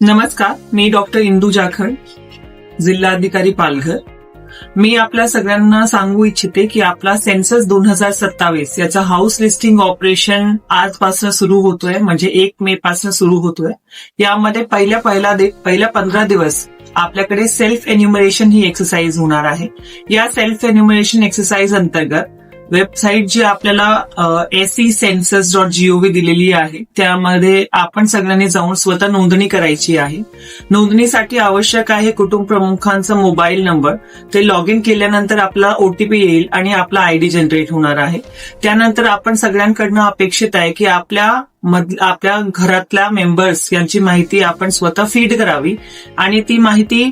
नमस्कार, मी डॉक्टर इंदू जाखड, जिल्हाधिकारी पालघर. मी आपल्या सगळ्यांना सांगू इच्छिते की आपला सेन्सस 2027 याचा हाऊस लिस्टिंग ऑपरेशन आजपासून सुरू होतोय, म्हणजे 1 मे पासून सुरू होतोय. यामध्ये पहिल्या 15 दिवस आपल्याकडे सेल्फ एन्युमरेशन ही एक्सरसाइज होणार आहे. या सेल्फ एन्युमरेशन एक्सरसाइज अंतर्गत वेबसाईट जी आपल्याला secensus.gov दिलेली आहे, त्यामध्ये आपण सगळ्यांनी जाऊन स्वतः नोंदणी करायची आहे. नोंदणीसाठी आवश्यक आहे कुटुंब प्रमुखांचा मोबाईल नंबर. ते लॉग इन केल्यानंतर आपला ओटीपी येईल आणि आपला आयडी जनरेट होणार आहे. त्यानंतर आपण सगळ्यांकडनं अपेक्षित आहे की आपल्या घरातल्या मेंबर्स यांची माहिती आपण स्वतः फीड करावी आणि ती माहिती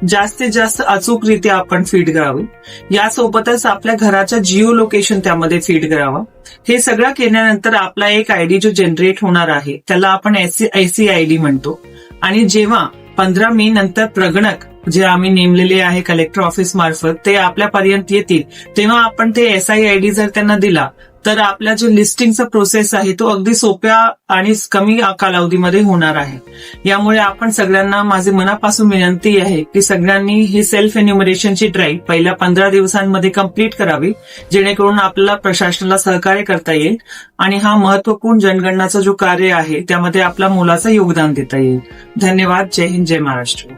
जास्तीत जास्त अचूकरित्या आपण फीड करावी. यासोबतच आपल्या घराचा जिओ लोकेशन त्यामध्ये फीड करावा. हे सगळं केल्यानंतर आपला एक आयडी जो जनरेट होणार आहे त्याला आपण एससी आयडी म्हणतो. आणि जेव्हा 15 मे नंतर प्रगणक जे आम्ही नेमलेले आहे कलेक्टर ऑफिस मार्फत ते आपल्यापर्यंत येतील, तेव्हा आपण ते एसआय आयडी जर त्यांना दिला तर आपला जो लिस्टिंगचा प्रोसेस आहे तो अगदी सोप्या आणि कमी कालावधीमध्ये होणार आहे. यामुळे आपण सगळ्यांना माझे मनापासून विनंती आहे की सगळ्यांनी ही सेल्फ एन्युमरेशनची ड्राईव्ह पहिल्या 15 दिवसांमध्ये कंप्लीट करावी, जेणेकरून आपल्याला प्रशासनाला सहकार्य करता येईल आणि हा महत्वपूर्ण जनगणनाचा जो कार्य आहे त्यामध्ये आपल्या मोलाचं योगदान देता येईल. धन्यवाद. जय हिंद, जय महाराष्ट्र.